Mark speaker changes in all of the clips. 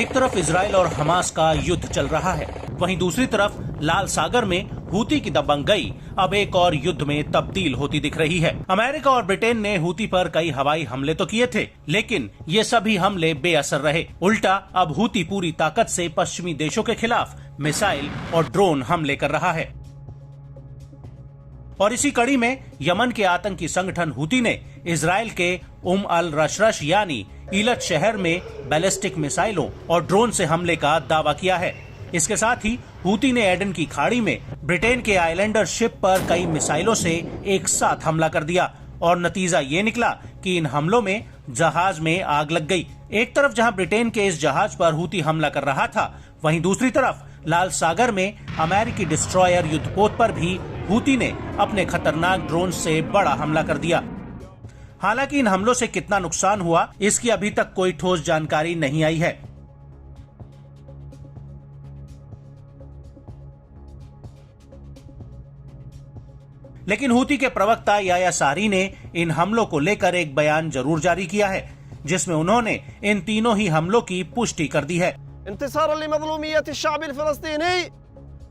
Speaker 1: एक तरफ इजराइल और हमास का युद्ध चल रहा है, वहीं दूसरी तरफ लाल सागर में हूती की दबंगई अब एक और युद्ध में तब्दील होती दिख रही है। अमेरिका और ब्रिटेन ने हूती पर कई हवाई हमले तो किए थे, लेकिन ये सभी हमले बेअसर रहे। उल्टा अब हूती पूरी ताकत से पश्चिमी देशों के खिलाफ मिसाइल और ड्रोन हमले कर रहा है। और इसी कड़ी में यमन के आतंकी संगठन हूती ने इजराइल के अल रशरश यानी ईलत शहर में बैलिस्टिक मिसाइलों और ड्रोन से हमले का दावा किया है। इसके साथ ही हूती ने एडन की खाड़ी में ब्रिटेन के आइलैंडर शिप पर कई मिसाइलों से एक साथ हमला कर दिया और नतीजा ये निकला कि इन हमलों में जहाज में आग लग गई। एक तरफ जहां ब्रिटेन के इस जहाज पर हूती हमला कर रहा था, वहीं दूसरी तरफ लाल सागर में अमेरिकी डिस्ट्रॉयर युद्धपोत पर भी हूती ने अपने खतरनाक ड्रोन से बड़ा हमला कर दिया। हालांकि इन हमलों से कितना नुकसान हुआ, इसकी अभी तक कोई ठोस जानकारी नहीं आई है। लेकिन हूती के प्रवक्ता याया सारी ने इन हमलों को लेकर एक बयान जरूर जारी किया है, जिसमें उन्होंने इन तीनों ही हमलों की पुष्टि कर दी है।
Speaker 2: इंतसारन लिमज़लूमियत अश-शअब अल-फ़लस्तीनी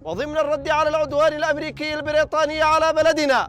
Speaker 2: व ज़िम्न अर्रद्द अला अल-उद्वान अल-अमरीकी अल-ब्रितानी अला बलदना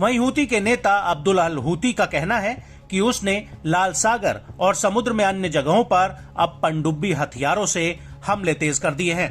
Speaker 1: वहीं हूती के नेता अब्दुल अल हूती का कहना है कि उसने लाल सागर और समुद्र में अन्य जगहों पर अब पनडुब्बी हथियारों से हमले तेज कर दिए हैं।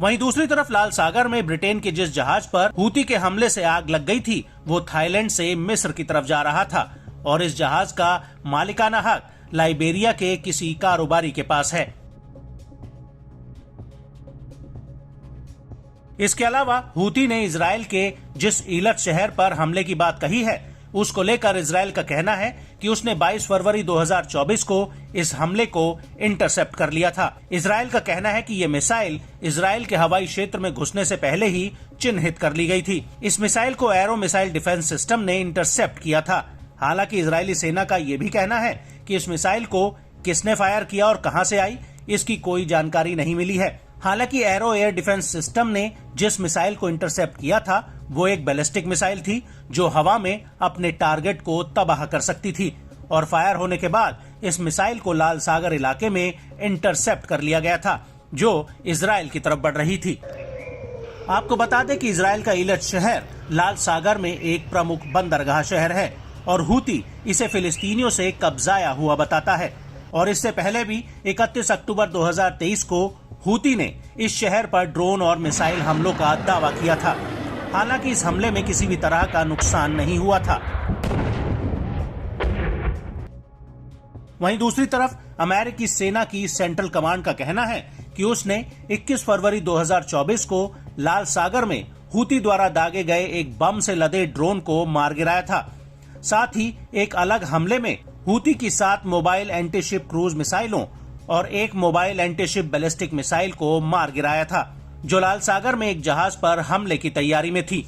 Speaker 1: वहीं दूसरी तरफ लाल सागर में ब्रिटेन के जिस जहाज पर हूती के हमले से आग लग गई थी, वो थाईलैंड से मिस्र की तरफ जा रहा था और इस जहाज का मालिकाना हक लाइबेरिया के किसी कारोबारी के पास है। इसके अलावा हूती ने इजराइल के जिस ईलत शहर पर हमले की बात कही है, उसको लेकर इजराइल का कहना है कि उसने 22 फरवरी 2024 को इस हमले को इंटरसेप्ट कर लिया था। इजराइल का कहना है कि ये मिसाइल इजराइल के हवाई क्षेत्र में घुसने से पहले ही चिन्हित कर ली गई थी। इस मिसाइल को एरो मिसाइल डिफेंस सिस्टम ने इंटरसेप्ट किया था। हालांकि इजरायली सेना का ये भी कहना है कि इस मिसाइल को किसने फायर किया और कहां से आई, इसकी कोई जानकारी नहीं मिली है। हालांकि एरो एयर डिफेंस सिस्टम ने जिस मिसाइल को इंटरसेप्ट किया था वो एक बैलिस्टिक मिसाइल थी जो हवा में अपने टारगेट को तबाह कर सकती थी और फायर होने के बाद इस मिसाइल को लाल सागर इलाके में इंटरसेप्ट कर लिया गया था जो इजराइल की तरफ बढ़ रही थी। आपको बता दें कि इजराइल का इलत शहर लाल सागर में एक प्रमुख बंदरगाह शहर है और हूती इसे फिलिस्तीनियों से कब्जाया हुआ बताता है और इससे पहले भी 31 अक्टूबर 2023 को हूती ने इस शहर पर ड्रोन और मिसाइल हमलों का दावा किया था। हालांकि इस हमले में किसी भी तरह का नुकसान नहीं हुआ था। वहीं दूसरी तरफ अमेरिकी सेना की सेंट्रल कमांड का कहना है कि उसने 21 फरवरी 2024 को लाल सागर में हूती द्वारा दागे गए एक बम से लदे ड्रोन को मार गिराया था। साथ ही एक अलग हमले में हूती की 7 मोबाइल एंटीशिप क्रूज मिसाइलों और एक मोबाइल एंटीशिप बैलिस्टिक मिसाइल को मार गिराया था जो लाल सागर में एक जहाज पर हमले की तैयारी में थी।